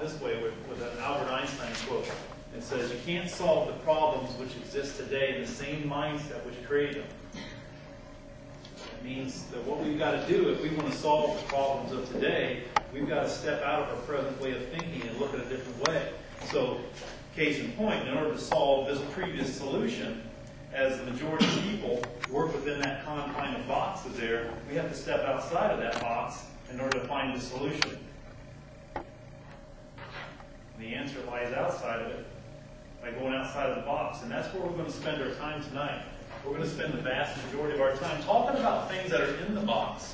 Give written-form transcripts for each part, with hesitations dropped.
this way with an Albert Einstein quote. It says, you can't solve the problems which exist today in the same mindset which created them. It means that what we've got to do, if we want to solve the problems of today, we've got to step out of our present way of thinking and look at a different way. So, case in point, in order to solve this previous solution, as the majority of people work within that confine of boxes there, we have to step outside of that box in order to find the solution. The answer lies outside of it, by going outside of the box. And that's where we're going to spend our time tonight. We're going to spend the vast majority of our time talking about things that are in the box,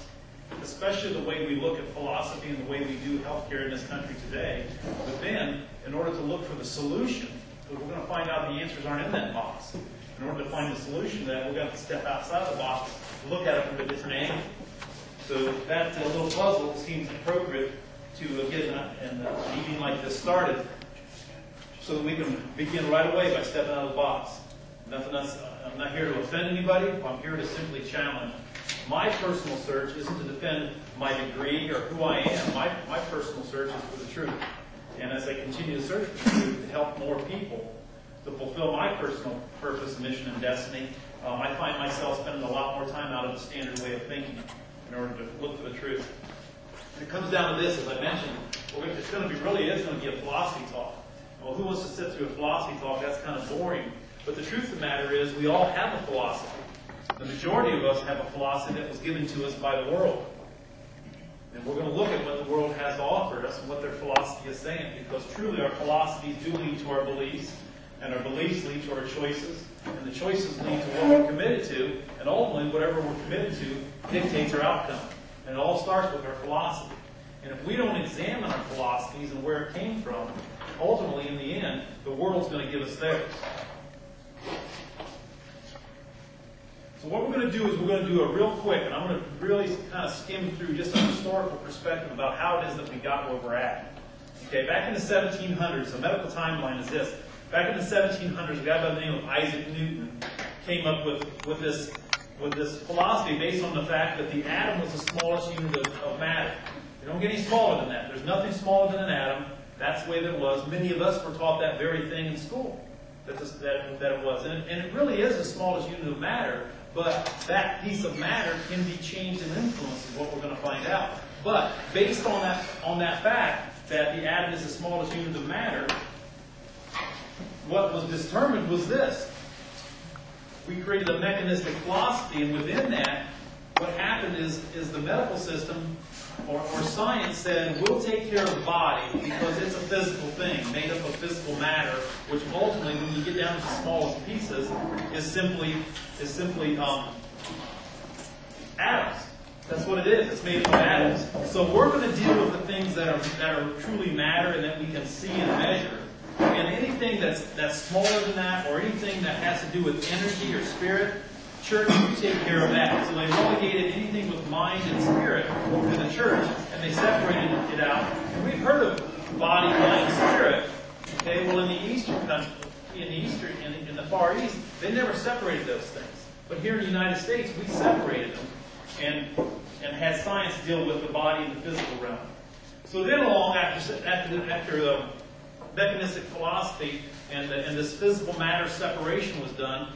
especially the way we look at philosophy and the way we do healthcare in this country today. But then, in order to look for the solution, we're going to find out the answers aren't in that box. In order to find the solution to that, we're going to have to step outside the box and look at it from a different angle. So that little puzzle seems appropriate to get an evening like this started, so that we can begin right away by stepping out of the box. I'm not here to offend anybody. I'm here to simply challenge. My personal search isn't to defend my degree or who I am. My personal search is for the truth. And as I continue to search for the truth to help more people to fulfill my personal purpose, mission, and destiny, I find myself spending a lot more time out of the standard way of thinking in order to look for the truth. And it comes down to this, as I mentioned, it's going to be a philosophy talk. Well, who wants to sit through a philosophy talk? That's kind of boring. But the truth of the matter is, we all have a philosophy. The majority of us have a philosophy that was given to us by the world. And we're going to look at what the world has to offer us and what their philosophy is saying, because truly our philosophies do lead to our beliefs, and our beliefs lead to our choices, and the choices lead to what we're committed to, and ultimately whatever we're committed to dictates our outcome. And it all starts with our philosophy. And if we don't examine our philosophies and where it came from, ultimately in the end, the world's going to give us theirs. So what we're going to do is we're going to do a real quick, and I'm going to really kind of skim through just a historical perspective about how it is that we got where we're at. Okay, back in the 1700s, the medical timeline is this. Back in the 1700s, a guy by the name of Isaac Newton came up with this philosophy based on the fact that the atom was the smallest unit of matter. You don't get any smaller than that. There's nothing smaller than an atom. That's the way that it was. Many of us were taught that very thing in school, that it was. And it really is the smallest unit of matter, but that piece of matter can be changed and influenced is what we're going to find out. But based on that fact that the atom is the smallest unit of matter, what was determined was this. We created a mechanistic philosophy, and within that, what happened is the medical system or science said, we'll take care of the body because it's a physical thing, made up of physical matter, which ultimately, when you get down to the smallest pieces, is simply atoms. That's what it is. It's made up of atoms. So we're going to deal with the things that are truly matter and that we can see and measure. And anything that's smaller than that, or anything that has to do with energy or spirit, church, you take care of that. So they relegated anything with mind and spirit to the church, and they separated it out. And we've heard of body, mind, spirit. Okay, well in the Eastern country, in the Far East, they never separated those things. But here in the United States, we separated them and had science deal with the body and the physical realm. So then along after the mechanistic philosophy and this physical matter separation was done,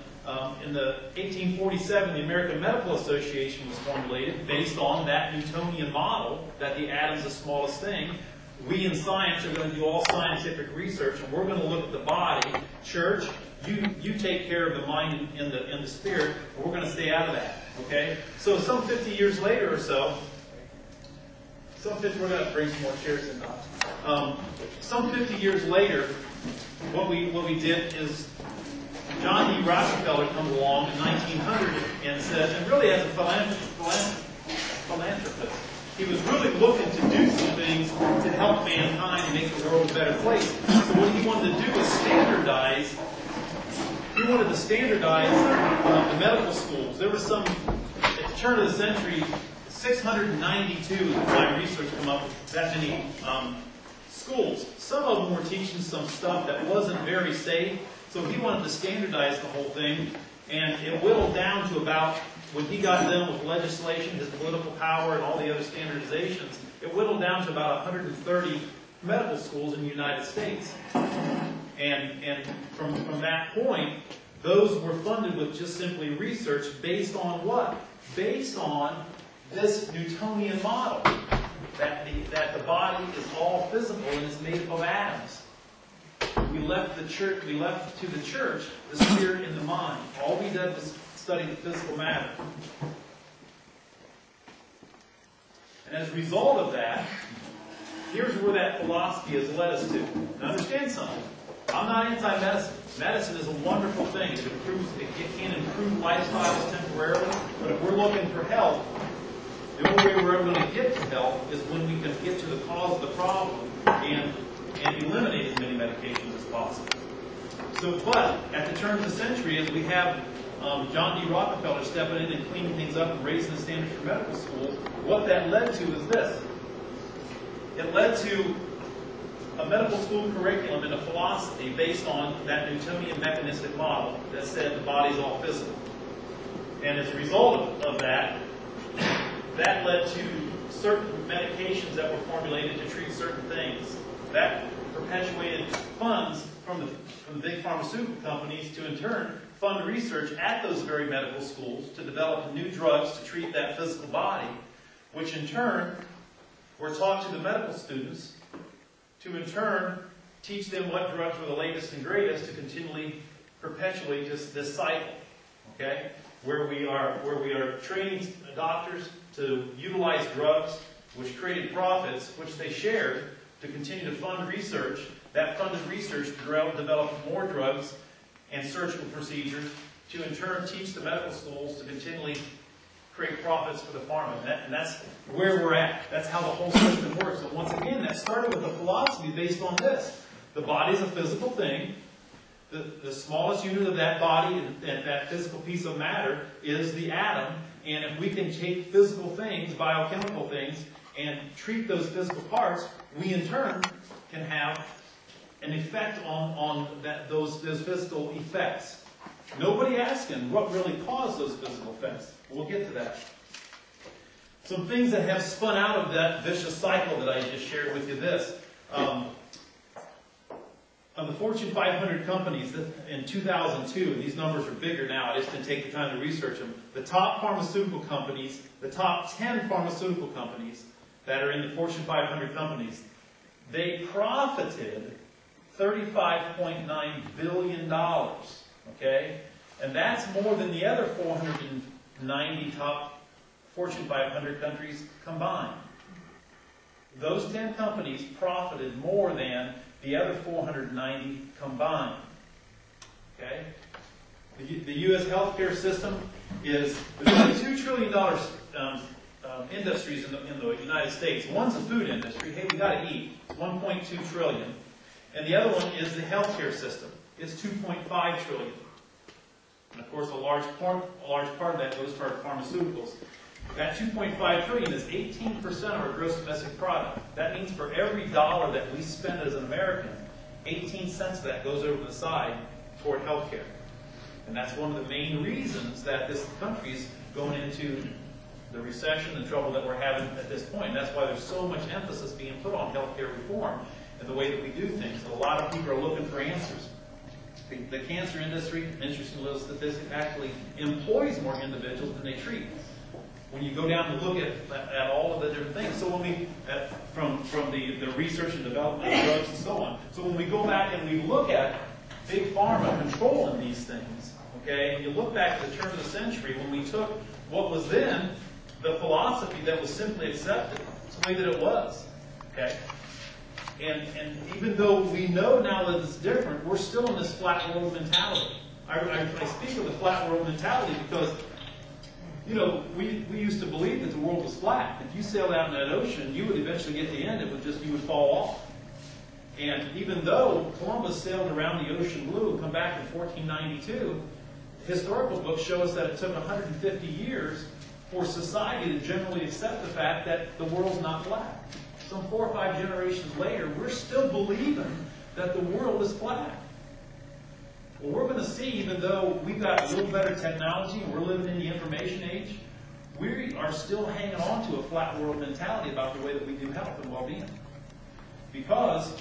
in the 1847, the American Medical Association was formulated based on that Newtonian model that the atom's the smallest thing. We in science are going to do all scientific research, and we're going to look at the body. Church, you take care of the mind and the spirit, and we're going to stay out of that. Okay? So some 50 years later or so, we're going to bring some more chairs in now. Some 50 years later, what we did is John D. Rockefeller comes along in 1900 and says, and really as a philanthropist, he was really looking to do some things to help mankind and make the world a better place. So what he wanted to do was standardize. He wanted to standardize the medical schools. There was some, at the turn of the century, 692, in my research, come up with that many schools. Some of them were teaching some stuff that wasn't very safe. So he wanted to standardize the whole thing, and it whittled down to about, when he got done with legislation, his political power, and all the other standardizations, it whittled down to about 130 medical schools in the United States. And from that point, those were funded with just simply research based on what? Based on this Newtonian model, that the body is all physical and is made up of atoms. We left to the church the spirit and the mind. All we did was study the physical matter. And as a result of that, here's where that philosophy has led us to. Now understand something. I'm not anti-medicine. Medicine is a wonderful thing. It can improve lifestyles temporarily, but if we're looking for health, the only way we're ever going to get to health is when we can get to the cause of the problem and eliminate as many medications as possible. So, but at the turn of the century, as we have John D. Rockefeller stepping in and cleaning things up and raising the standards for medical schools, what that led to is this. It led to a medical school curriculum and a philosophy based on that Newtonian mechanistic model that said the body's all physical. And as a result of that, that led to certain medications that were formulated to treat certain things. That perpetuated funds from the big pharmaceutical companies to in turn fund research at those very medical schools to develop new drugs to treat that physical body, which in turn were taught to the medical students to in turn teach them what drugs were the latest and greatest to continually perpetuate this cycle, okay? Where we are training doctors to utilize drugs, which created profits, which they shared to continue to fund research. That funded research to develop more drugs and surgical procedures to in turn teach the medical schools to continually create profits for the pharma. And that's where we're at. That's how the whole system works. So once again, that started with a philosophy based on this. The body is a physical thing. The smallest unit of that body, that physical piece of matter, is the atom. And if we can take physical things, biochemical things, and treat those physical parts, we in turn can have an effect on those physical effects. Nobody asking what really caused those physical effects. We'll get to that. Some things that have spun out of that vicious cycle that I just shared with you this. Of the Fortune 500 companies in 2002, and these numbers are bigger now, I just didn't take the time to research them, the top pharmaceutical companies, the top 10 pharmaceutical companies that are in the Fortune 500 companies, they profited $35.9 billion, okay? And that's more than the other 490 top Fortune 500 countries combined. Those 10 companies profited more than the other 490 combined. Okay? The U.S. healthcare system is, there's only $2 trillion industries in the United States. One's the food industry. Hey, we got to eat. It's $1.2 trillion. And the other one is the healthcare system. It's $2.5 trillion. And of course, a large part of that goes to our pharmaceuticals. That $2.5 trillion is 18% of our gross domestic product. That means for every dollar that we spend as an American, 18 cents of that goes over the side toward healthcare. And that's one of the main reasons that this country is going into the recession, the trouble that we're having at this point. And that's why there's so much emphasis being put on healthcare reform and the way that we do things. And a lot of people are looking for answers. The cancer industry, an interesting little statistic, actually employs more individuals than they treat. When you go down and look at all of the different things, so when we, from the research and development of drugs and so on, so when we go back and we look at big pharma controlling these things, okay, and you look back at the turn of the century when we took what was then the philosophy that was simply accepted, it's the way that it was, okay? And even though we know now that it's different, we're still in this flat world mentality. I speak of the flat world mentality because, you know, we used to believe that the world was flat. If you sailed out in that ocean, you would eventually get to the end. You would fall off. And even though Columbus sailed around the ocean blue and come back in 1492, historical books show us that it took 150 years for society to generally accept the fact that the world's not flat. Some 4 or 5 generations later, we're still believing that the world is flat. Well, we're going to see, even though we've got a little better technology and we're living in the information age, we are still hanging on to a flat world mentality about the way that we do health and well-being. Because